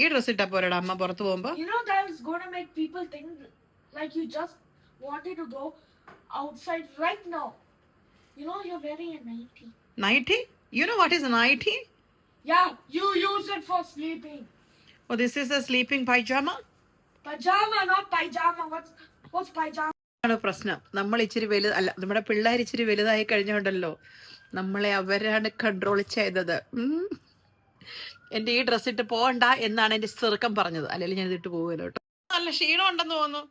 ഈ ഡ്രസ് ഇട്ടാ പോരടാ അമ്മ പുറത്തു പോകുമ്പോ. You know that is going to make people think like you just wanted to go outside right now. You know you're wearing a nightie. Nightie? You know what is a nightie? Yeah, you use it for sleeping. Oh, this is a sleeping pajama? Pajama, not pajama. What's pajama? ആണ് പ്രശ്നം. നമ്മൾ ഇച്ചിരി അല്ല, നമ്മുടെ പിള്ളേർ ഇച്ചിരി വലുതായി കഴിഞ്ഞുണ്ടല്ലോ, നമ്മളെ അവരാണ് കൺട്രോൾ ചെയ്തത്. എന്റെ ഈ ഡ്രസ് ഇട്ട് പോകണ്ട എന്നാണ് എന്റെ ചെറുക്കം പറഞ്ഞത്. അല്ലെങ്കിൽ ഞാൻ ഇതിട്ട് പോകുമല്ലോ കേട്ടോ. നല്ല ക്ഷീണം ഉണ്ടെന്ന് തോന്നുന്നു.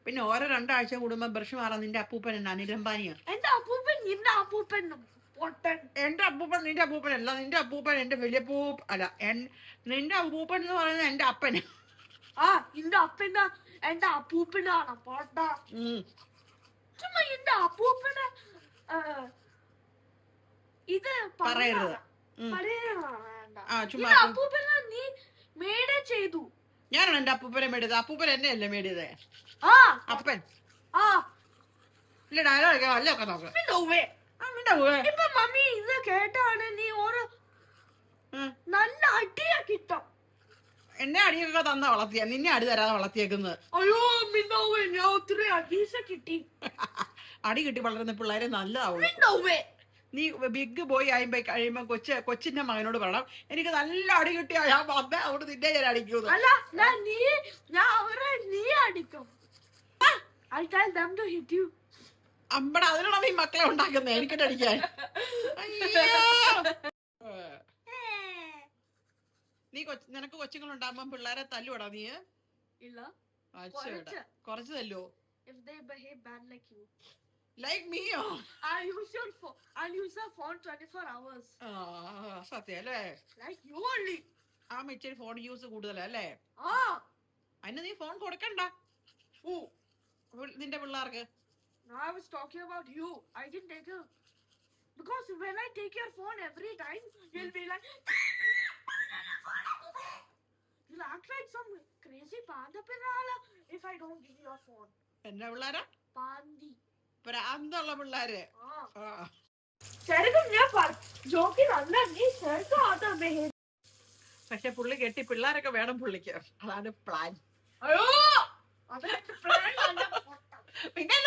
പിന്നെ ഓരോ 2 ആഴ്ച കൂടുമ്പോ ബ്രഷ് മാറാൻ നിന്റെ അപ്പൂപ്പൻ എന്നാ അനിലംബാനിയാ? എന്റെ അപ്പൂപ്പൻ നിന്റെ അപ്പൂപ്പൻ എന്റെ അപ്പൂപ്പൻ നിന്റെ അപ്പൂപ്പൻ അല്ല. നിന്റെ അപ്പൂപ്പൻ എന്റെ വലിയ അല്ല, നിന്റെ അപ്പൂപ്പൻ എന്ന് പറയുന്നത് എന്റെ അപ്പൻ. നിന്റെ അപ്പന്റെ എന്റെ അപ്പൂപ്പനാണ് പോട്ട. ചുമ്മാ എന്റെ അപ്പൂപ്പന് ഇത് പറയരുത്. അപ്പൂപ്പനെ നീ മേടെ ചെയ്തു. ഞാനാണ് എന്റെ അപ്പൂപ്പനെ മേടിയത്. അപ്പൂപ്പൻ എന്നെ അല്ലേ മേടിയത്? അപ്പൻ ഇല്ല ഡയലോഗ് അല്ലൊക്കെ നോക്കാം. ഇപ്പൊ മമ്മി ഇത് കേട്ടാണ് നീ ഓരോ നല്ല അടിയാ കിട്ടും. എന്നെ അടിയൊക്കെ തന്ന വളർത്തിയ, നിന്നെ അടി തരാതെ വളർത്തിയേക്കുന്നത്. അയ്യോ ഞാൻ ഒത്തിരി അടീസ കിട്ടി. അടി കിട്ടി വളരുന്ന പിള്ളേരെ നല്ലതാവുള്ളൂ. നീ ബിഗ് ബോയ് ആയിപ്പോ കഴിയുമ്പോ കൊച്ചിന്റെ മകനോട് പറയണം, എനിക്ക് നല്ല അടി കിട്ടിയാ ഞാൻ വന്നേ അവിടെ നിന്നെ ഞാൻ അടിക്കുന്നു. അമ്പട അതിനാണോ നീ മക്കളെ ഉണ്ടാക്കുന്നത് എനിക്കിട്ട് അടിക്കാൻ? നീ നിനക്ക് കൊച്ചുങ്ങൾ ഉണ്ടാകുമ്പോ പിള്ളേരെ തല്ലുവടാ നീ? ഇല്ല, കുറച്ച് തല്ലോ. Like me? I'll use your phone 24 hours. സത്യല്ലേ? Like you only. ഇച്ചിരി ഫോൺ യൂസ് കൂടുതലല്ലേ? അതിന് നീ ഫോൺ കൊടുക്കണ്ട നിന്റെ പിള്ളേർക്ക്. No, I was talking about you. I didn't take it. Because when I take your phone every time, you'll be like, you'll act like some crazy panda pirala if I don't give you your phone. എന്നാ പിള്ളേരാ? പാന്തി. പ്രാന്തുള്ള പിള്ളേര്. പക്ഷെ പുള്ളി കെട്ടി പിള്ളേരൊക്കെ വേണം പുള്ളിക്ക്. അതാണ് പ്ലാൻ. പിന്നെ